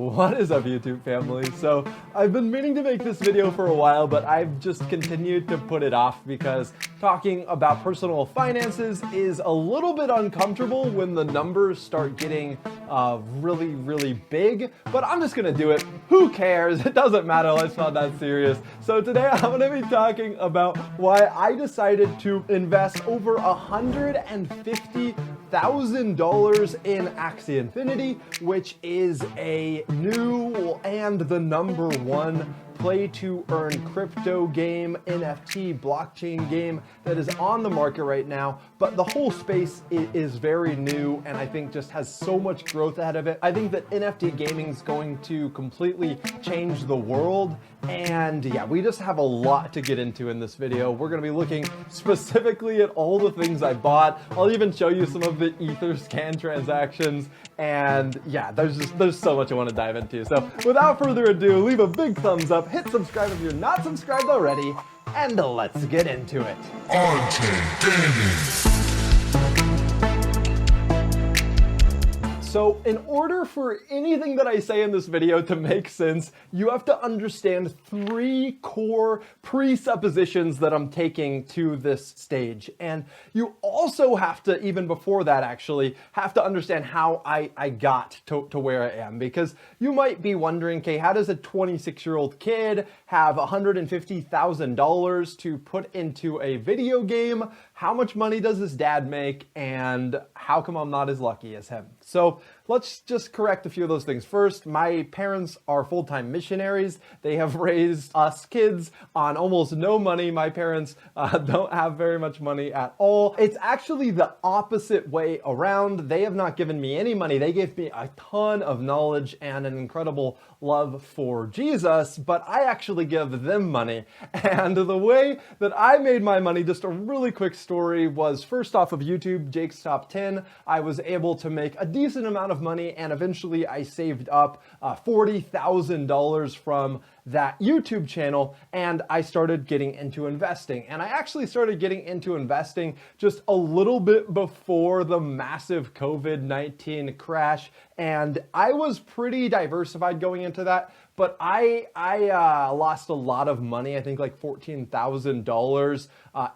What is up, YouTube family? So I've been meaning to make this video for a while, but I've just continued to put it off because talking about personal finances is a little bit uncomfortable when the numbers start getting really big, but I'm just gonna do it. Who cares? It doesn't matter. Life's not that serious. So today I'm gonna be talking about why I decided to invest over $150,000 in Axie Infinity, which is a new and the #1 play to earn crypto game, NFT, blockchain game that is on the market right now. But the whole space is very new and I think just has so much growth ahead of it. I think that NFT gaming is going to completely change the world. And yeah, we just have a lot to get into in this video. We're going to be looking specifically at all the things I bought. I'll even show you some of the Etherscan transactions. And yeah, there's so much I want to dive into. So without further ado, leave a big thumbs up, hit subscribe if you're not subscribed already, and let's get into it. So in order for anything that I say in this video to make sense, you have to understand 3 core presuppositions that I'm taking to this stage. And you also have to, even before that actually, have to understand how I got to where I am. Because you might be wondering, okay, how does a 26-year-old kid have $150,000 to put into a video game? How much money does his dad make? And how come I'm not as lucky as him? So let's just correct a few of those things. First, my parents are full-time missionaries. They have raised us kids on almost no money. My parents don't have very much money at all. It's actually the opposite way around. They have not given me any money. They gave me a ton of knowledge and an incredible love for Jesus, but I actually give them money. And the way that I made my money, just a really quick story, was first off of YouTube, Jake's Top 10. I was able to make a decent amount of money, and eventually I saved up $40,000 from that YouTube channel, and I started getting into investing. And I actually started getting into investing just a little bit before the massive COVID-19 crash, and I was pretty diversified going into that. But I lost a lot of money, I think like $14,000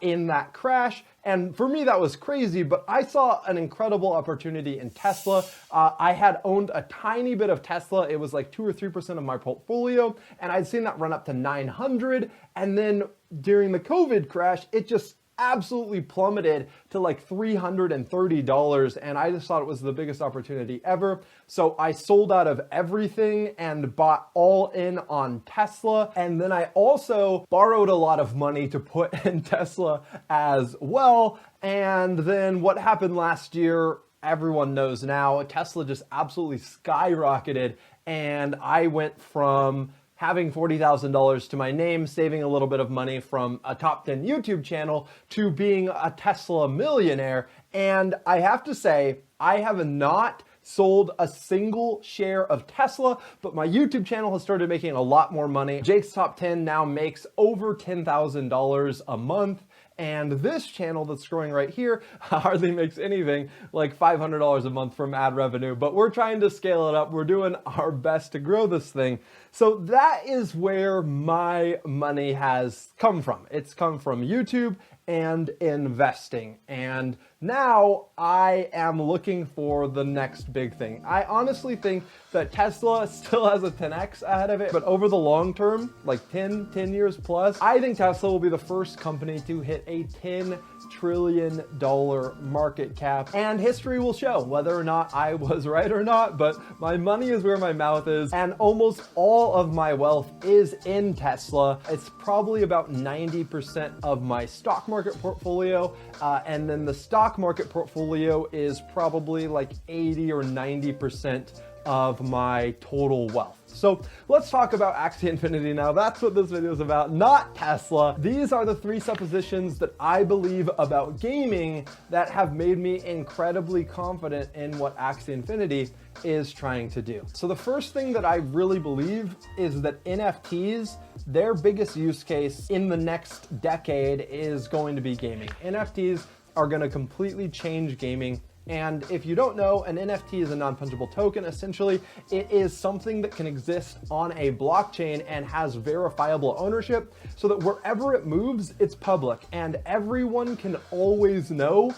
in that crash. And for me, that was crazy, but I saw an incredible opportunity in Tesla. I had owned a tiny bit of Tesla. It was like 2 or 3% of my portfolio, and I'd seen that run up to 900. And then during the COVID crash, it just absolutely plummeted to like $330, and I just thought it was the biggest opportunity ever. So I sold out of everything and bought all in on Tesla. And then I also borrowed a lot of money to put in Tesla as well. And then what happened last year, everyone knows now. Tesla just absolutely skyrocketed, and I went from having $40,000 to my name, saving a little bit of money from a top 10 YouTube channel, to being a Tesla millionaire. And I have to say, I have not sold a single share of Tesla, but my YouTube channel has started making a lot more money. Jake's Top 10 now makes over $10,000 a month. And this channel that's growing right here hardly makes anything, like $500 a month from ad revenue, but we're trying to scale it up. We're doing our best to grow this thing. So that is where my money has come from. It's come from YouTube and investing. And now I am looking for the next big thing. I honestly think that Tesla still has a 10x ahead of it, but over the long term, like 10 years plus, I think Tesla will be the first company to hit a $10 trillion market cap. And history will show whether or not I was right or not, but my money is where my mouth is, and almost all of my wealth is in Tesla. It's probably about 90% of my stock market portfolio, and then the stock market portfolio is probably like 80 or 90% of my total wealth. So let's talk about Axie Infinity now. That's what this video is about, not Tesla. These are the 3 suppositions that I believe about gaming that have made me incredibly confident in what Axie Infinity is trying to do. So the first thing that I really believe is that NFTs, their biggest use case in the next decade is going to be gaming. NFTs are going to completely change gaming And if you don't know, an NFT is a non-fungible token. Essentially, it is something that can exist on a blockchain and has verifiable ownership so that wherever it moves, it's public and everyone can always know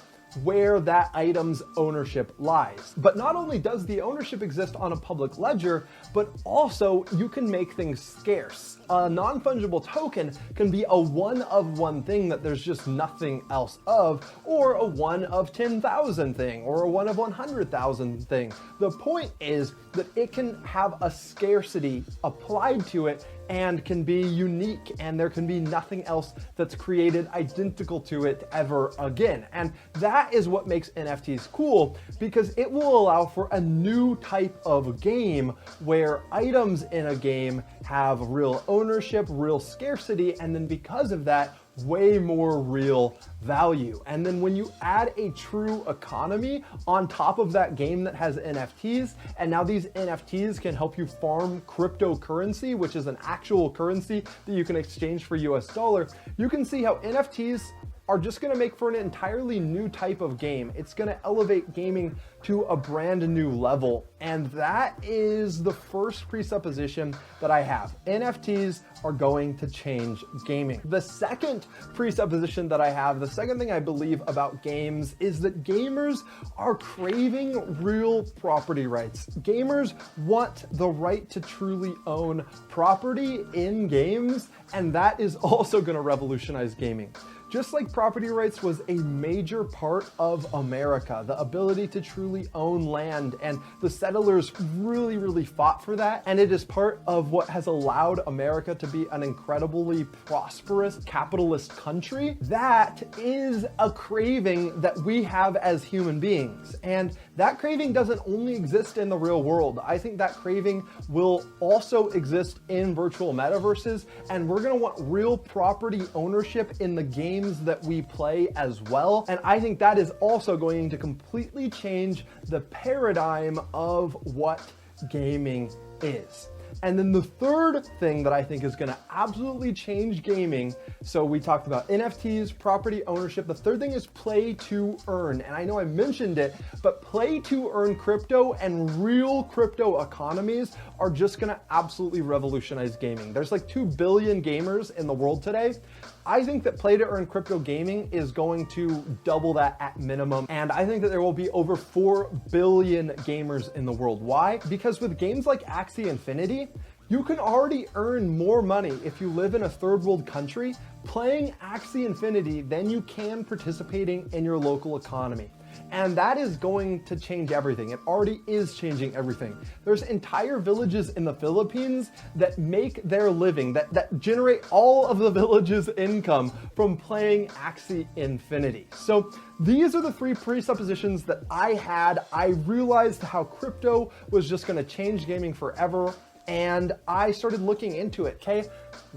where that item's ownership lies. But not only does the ownership exist on a public ledger, but also you can make things scarce. A non-fungible token can be a one of one thing that there's just nothing else of, or a one of 10,000 thing, or a one of 100,000 thing. The point is that it can have a scarcity applied to it and can be unique, and there can be nothing else that's created identical to it ever again. And that is what makes NFTs cool, because it will allow for a new type of game where items in a game have real ownership, real scarcity, and then because of that, way more real value. And then when you add a true economy on top of that game that has NFTs, and now these NFTs can help you farm cryptocurrency, which is an actual currency that you can exchange for US dollar, you can see how NFTs are just going to make for an entirely new type of game. It's going to elevate gaming to a brand new level. And that is the first presupposition that I have. NFTs are going to change gaming. The second presupposition that I have, the second thing I believe about games, is that gamers are craving real property rights. Gamers want the right to truly own property in games, and that is also going to revolutionize gaming. Just like property rights was a major part of America, the ability to truly own land, and the settlers really fought for that, and it is part of what has allowed America to be an incredibly prosperous capitalist country. That is a craving that we have as human beings, and that craving doesn't only exist in the real world. I think that craving will also exist in virtual metaverses, and we're going to want real property ownership in the games that we play as well. And I think that is also going to completely change the paradigm of what gaming is. And then the third thing that I think is going to absolutely change gaming, so we talked about NFTs, property ownership. The third thing is play to earn. And I know I mentioned it, but play to earn crypto and real crypto economies are just going to absolutely revolutionize gaming. There's like 2 billion gamers in the world today. I think that play to earn crypto gaming is going to double that at minimum. And I think that there will be over 4 billion gamers in the world. Why? Because with games like Axie Infinity, you can already earn more money if you live in a third world country playing Axie Infinity than you can participating in your local economy. And that is going to change everything. It already is changing everything. There's entire villages in the Philippines that make their living, that generate all of the village's income from playing Axie Infinity. So these are the 3 presuppositions that I had. I realized how crypto was just going to change gaming forever, and I started looking into it. Okay,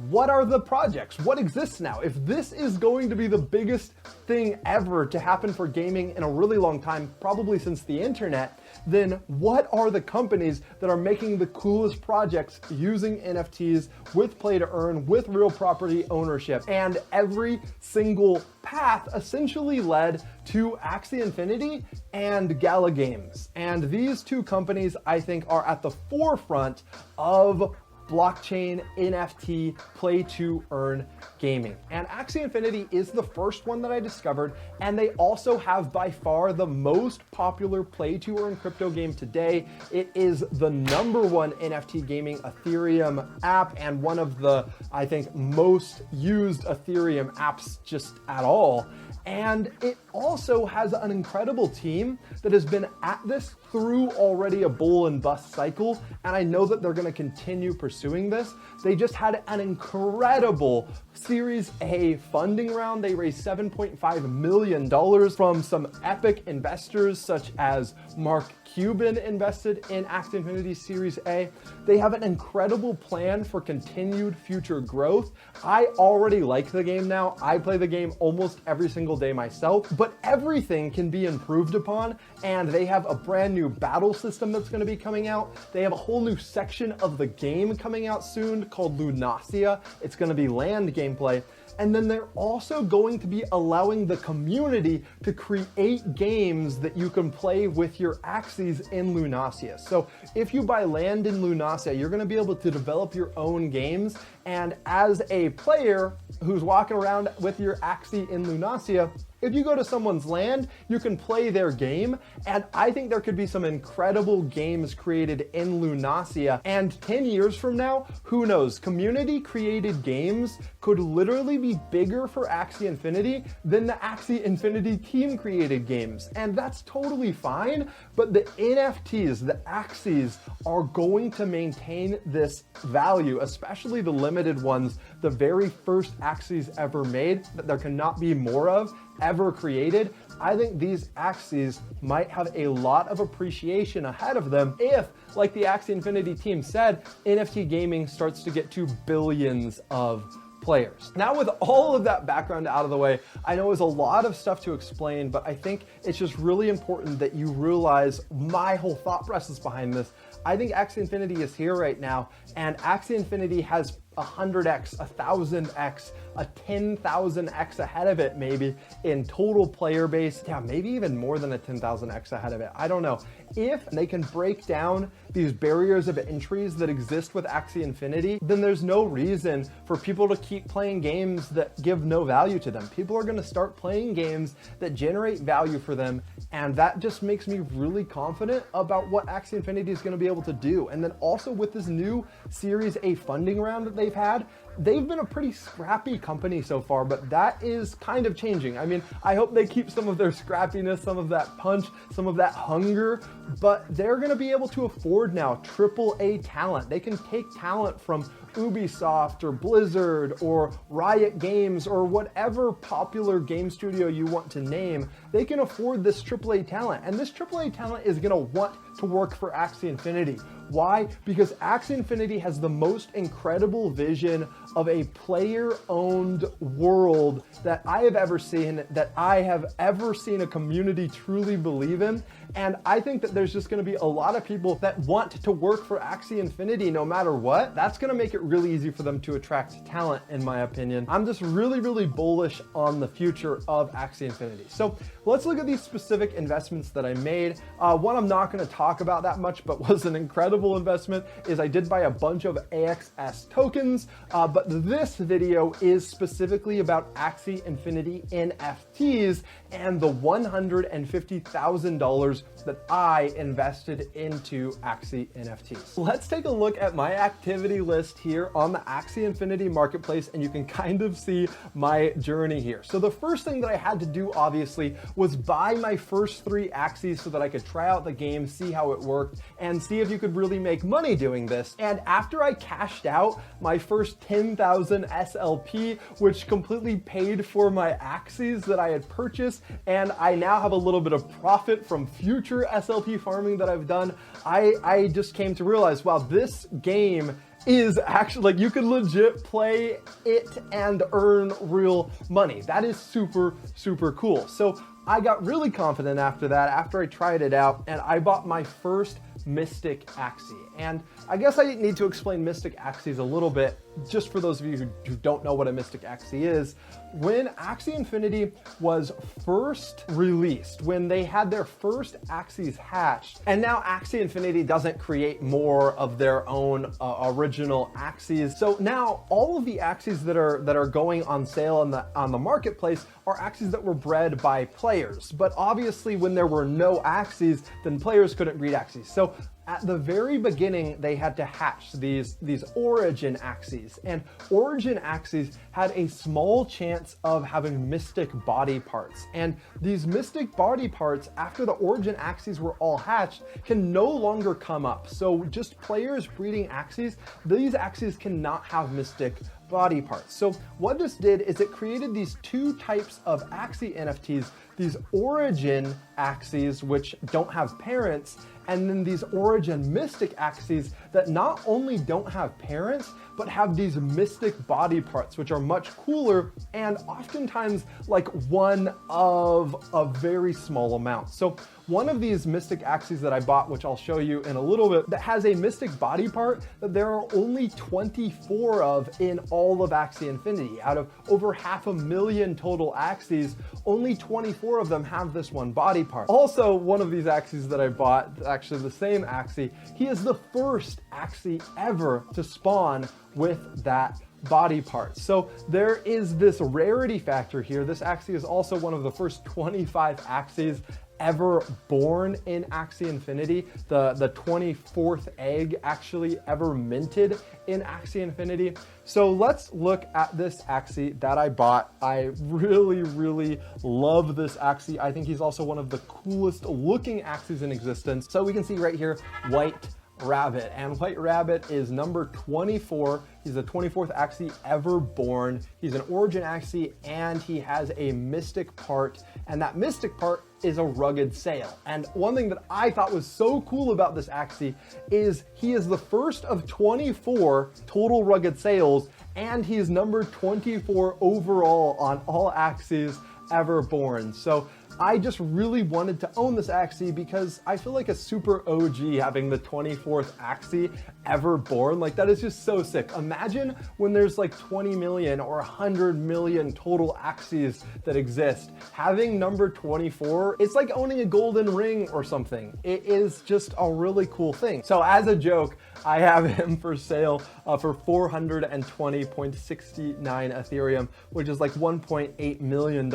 what are the projects? What exists now? If this is going to be the biggest thing ever to happen for gaming in a really long time, probably since the internet, then what are the companies that are making the coolest projects using NFTs with play to earn, with real property ownership? And every single path essentially led to Axie Infinity and Gala Games. And these 2 companies, I think, are at the forefront of blockchain NFT play to earn gaming. And Axie Infinity is the first one that I discovered, and they also have by far the most popular play to earn crypto game today. It is the #1 NFT gaming Ethereum app, and one of the, I think, most used Ethereum apps just at all. And it also has an incredible team that has been at this through already a bull and bust cycle, and I know that they're going to continue pursuing this. They just had an incredible Series A funding round. They raised $7.5 million from some epic investors such as Mark Cuban invested in Axie Infinity Series A. They have an incredible plan for continued future growth. I already like the game now. I play the game almost every single day myself, but everything can be improved upon, and they have a brand new battle system that's going to be coming out. They have a whole new section of the game coming out soon called Lunacia. It's going to be land gameplay. And then they're also going to be allowing the community to create games that you can play with your Axies in Lunacia. So if you buy land in Lunacia, you're going to be able to develop your own games. And as a player who's walking around with your Axie in Lunacia, if you go to someone's land, you can play their game. And I think there could be some incredible games created in Lunacia. And 10 years from now, who knows? Community created games could literally be bigger for Axie Infinity than the Axie Infinity team created games. And that's totally fine. But the NFTs, the Axies, are going to maintain this value, especially the limited ones, the very first Axies ever made that there cannot be more of ever created. I think these Axies might have a lot of appreciation ahead of them if, like the Axie Infinity team said, NFT gaming starts to get to billions of players. Now, with all of that background out of the way, I know there's a lot of stuff to explain, but I think it's just really important that you realize my whole thought process behind this. I think Axie Infinity is here right now, and Axie Infinity has 100x, 1000x, a 10,000x ahead of it maybe in total player base. Yeah, maybe even more than a 10,000x ahead of it. I don't know. If they can break down these barriers of entries that exist with Axie Infinity, then there's no reason for people to keep playing games that give no value to them. People are going to start playing games that generate value for them, and that just makes me really confident about what Axie Infinity is going to be able to do. And then also with this new Series A funding round that they've had, they've been a pretty scrappy company so far, but that is kind of changing. I mean, I hope they keep some of their scrappiness, some of that punch, some of that hunger, but they're going to be able to afford now AAA talent. They can take talent from Ubisoft or Blizzard or Riot Games or whatever popular game studio you want to name. They can afford this AAA talent, and this AAA talent is going to want to work for Axie Infinity. Why? Because Axie Infinity has the most incredible vision of a player-owned world that I have ever seen, that I have ever seen a community truly believe in. And I think that there's just going to be a lot of people that want to work for Axie Infinity no matter what. That's going to make it really easy for them to attract talent, in my opinion. I'm just really, really bullish on the future of Axie Infinity. So let's look at these specific investments that I made. One I'm not going to talk about that much, but was an incredible investment, is I did buy a bunch of AXS tokens, but this video is specifically about Axie Infinity NFTs and the $150,000 that I invested into Axie NFTs. Let's take a look at my activity list here on the Axie Infinity Marketplace, and you can kind of see my journey here. So the first thing that I had to do, obviously, was buy my first 3 Axies so that I could try out the game, see how it worked, and see if you could really make money doing this. And after I cashed out my first 10,000 SLP, which completely paid for my Axies that I had purchased, and I now have a little bit of profit from future SLP farming that I've done, I just came to realize, wow, this game is actually, like, you could legit play it and earn real money. That is super, super cool. So I got really confident after that, after I tried it out, and I bought my first Mystic Axie. And I guess I need to explain Mystic Axies a little bit, just for those of you who don't know what a Mystic Axie is. When Axie Infinity was first released, when they had their first Axies hatched, and now Axie Infinity doesn't create more of their own original Axies. So now all of the Axies that are going on sale on the marketplace are Axies that were bred by players. But obviously when there were no Axies, then players couldn't breed Axies. So at the very beginning, they had to hatch these origin Axies, and origin Axies had a small chance of having mystic body parts. And these mystic body parts, after the origin Axies were all hatched, can no longer come up. So just players breeding Axies, these Axies cannot have mystic body parts. So what this did is it created these 2 types of Axie NFTs, these origin Axies, which don't have parents, and then these origin mystic Axies that not only don't have parents, but have these mystic body parts, which are much cooler and oftentimes like one of a very small amount. So one of these mystic Axies that I bought, which I'll show you in a little bit, that has a mystic body part that there are only 24 of in all of Axie Infinity. Out of over 500,000 total Axies, only 24 of them have this one body part. Also, one of these Axies that I bought, actually the same Axie, he is the first Axie ever to spawn with that body part. So there is this rarity factor here. This Axie is also one of the first 25 Axies ever born in Axie Infinity, the 24th egg actually ever minted in Axie Infinity. So let's look at this Axie that I bought. I really love this Axie. I think he's also one of the coolest looking Axies in existence. So we can see right here, White Rabbit, and White Rabbit is number 24. He's the 24th Axie ever born. He's an origin Axie, and he has a mystic part, and that mystic part is a rugged sail. And one thing that I thought was so cool about this Axie is he is the first of 24 total rugged sails, and he's number 24 overall on all Axies ever born. So I just really wanted to own this Axie because I feel like a super OG having the 24th Axie ever born. Like, that is just so sick. Imagine when there's like 20 million or 100 million total Axies that exist. Having number 24, it's like owning a golden ring or something. It is just a really cool thing. So as a joke, I have him for sale for 420.69 Ethereum, which is like $1.8 million,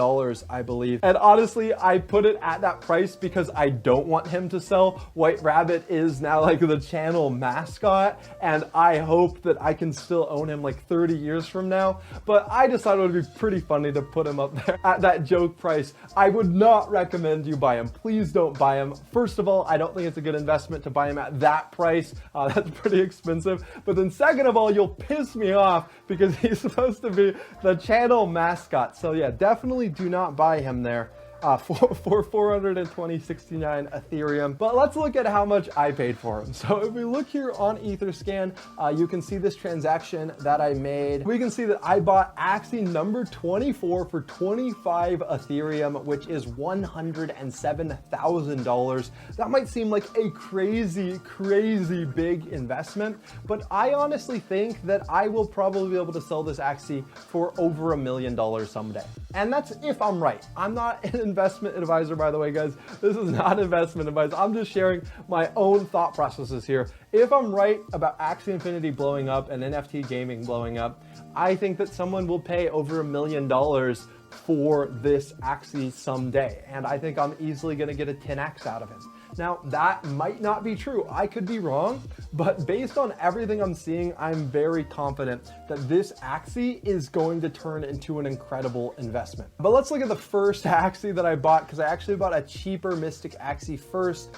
I believe. And honestly, I put it at that price because I don't want him to sell. White Rabbit is now like the channel mascot, and I hope that I can still own him like 30 years from now. But I decided it would be pretty funny to put him up there at that joke price. I would not recommend you buy him. Please don't buy him. First of all, I don't think it's a good investment to buy him at that price. That's pretty expensive. But then second of all, you'll piss me off because he's supposed to be the channel mascot. So yeah, definitely do not buy him there. For 420.69 Ethereum. But let's look at how much I paid for him. So if we look here on Etherscan, you can see this transaction that I made. We can see that I bought Axie number 24 for 25 Ethereum, which is $107,000. That might seem like a crazy big investment, but I honestly think that I will probably be able to sell this Axie for over $1 million someday. And that's if I'm right. I'm not an investment advisor, by the way, guys. This is not investment advice. I'm just sharing my own thought processes here. If I'm right about Axie Infinity blowing up and NFT gaming blowing up, I think that someone will pay over $1 million for this Axie someday. And I think I'm easily going to get a 10x out of him. Now, that might not be true. I could be wrong, but based on everything I'm seeing, I'm very confident that this Axie is going to turn into an incredible investment. But let's look at the first Axie that I bought, because I actually bought a cheaper Mystic Axie first.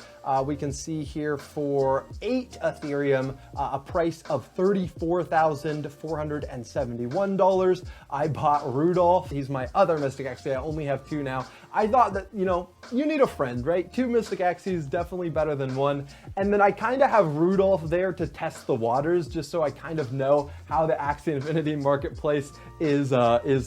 We can see here for 8 Ethereum, a price of $34,471. I bought Rudolph. He's my other Mystic Axie. I only have 2 now. I thought that, you know, you need a friend, right? 2 Mystic Axies, definitely better than 1. And then I kind of have Rudolph there to test the waters, just so I kind of know how the Axie Infinity Marketplace is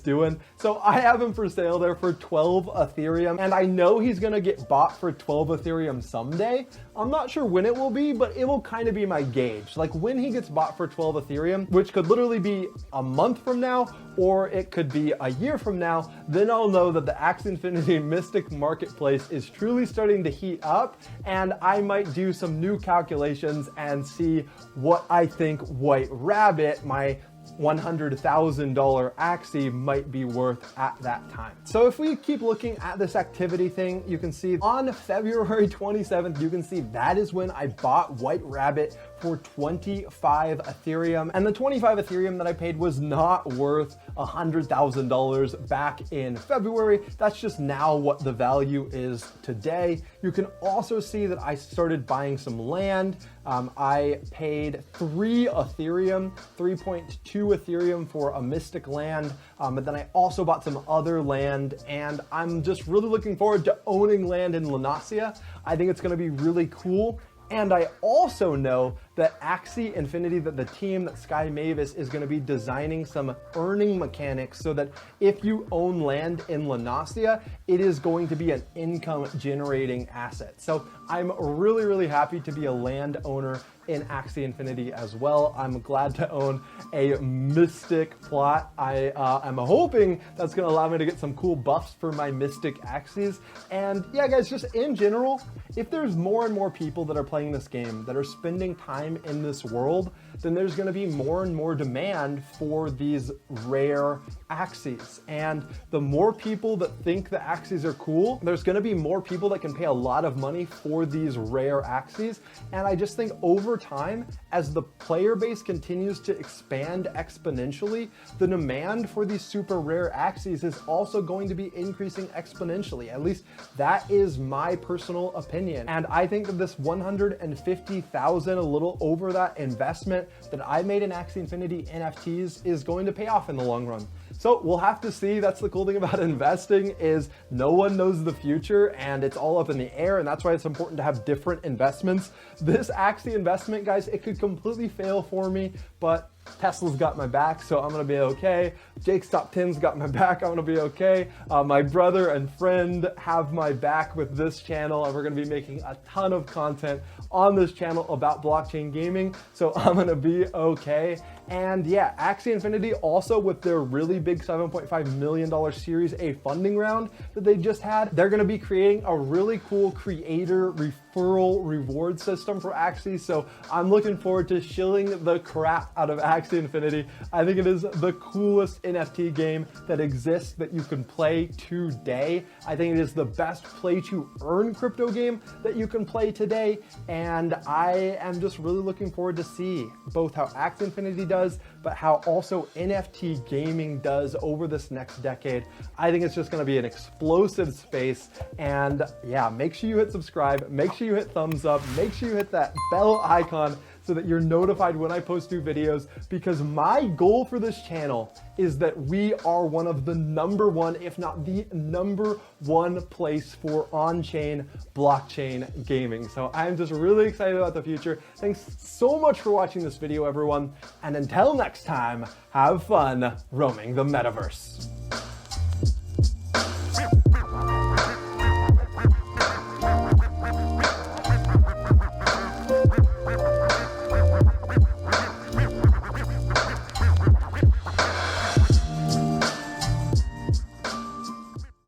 doing. So I have him for sale there for 12 Ethereum, and I know he's gonna get bought for 12 Ethereum someday. I'm not sure when it will be, but it will kind of be my gauge. Like when he gets bought for 12 Ethereum, which could literally be a month from now, or it could be a year from now, then I'll know that the Axie Infinity Mystic Marketplace is truly starting to heat up, and I might do some new calculations and see what I think White Rabbit, my $100,000 Axie, might be worth at that time. So if we keep looking at this activity thing, you can see on February 27th, you can see that is when I bought White Rabbit for 25 Ethereum. And the 25 Ethereum that I paid was not worth $100,000 back in February. That's just now what the value is today. You can also see that I started buying some land. I paid 3 Ethereum, 3.2 Ethereum for a mystic land. But then I also bought some other land, and I'm just really looking forward to owning land in Lunasia. I think it's going to be really cool. And I also know that Axie Infinity, that the team, that Sky Mavis is going to be designing some earning mechanics so that if you own land in Lanasia, it is going to be an income generating asset. So I'm really, really happy to be a landowner in Axie Infinity as well. I'm glad to own a Mystic plot. I'm hoping that's gonna allow me to get some cool buffs for my Mystic Axies. And yeah, guys, just in general, if there's more and more people that are playing this game, that are spending time in this world, then there's gonna be more and more demand for these rare Axies. And the more people that think the Axies are cool, there's gonna be more people that can pay a lot of money for these rare Axies. And I just think over time, as the player base continues to expand exponentially, the demand for these super rare Axies is also going to be increasing exponentially. At least that is my personal opinion. And I think that this 150,000, a little over that investment that I made in Axie Infinity NFTs is going to pay off in the long run. So we'll have to see. That's the cool thing about investing, is no one knows the future and it's all up in the air, and that's why it's important to have different investments. This Axie investment, guys, it could completely fail for me, but Tesla's got my back, so I'm gonna be okay. Jake's Top 10's got my back, I'm gonna be okay. My brother and friend have my back with this channel, and we're gonna be making a ton of content on this channel about blockchain gaming, so I'm gonna be okay. And yeah, Axie Infinity also, with their really big $7.5 million Series A funding round that they just had, they're gonna be creating a really cool creator referral reward system for Axie. So I'm looking forward to shilling the crap out of Axie Infinity. I think it is the coolest NFT game that exists that you can play today. I think it is the best play to earn crypto game that you can play today. And I am just really looking forward to see both how Axie Infinity does, but how also NFT gaming does over this next decade. I think it's just gonna be an explosive space. And yeah, make sure you hit subscribe, make sure you hit thumbs up, make sure you hit that bell icon so that you're notified when I post new videos, because my goal for this channel is that we are one of the #1, if not the #1 place for on-chain blockchain gaming. So I'm just really excited about the future. Thanks so much for watching this video, everyone. And until next time, have fun roaming the metaverse.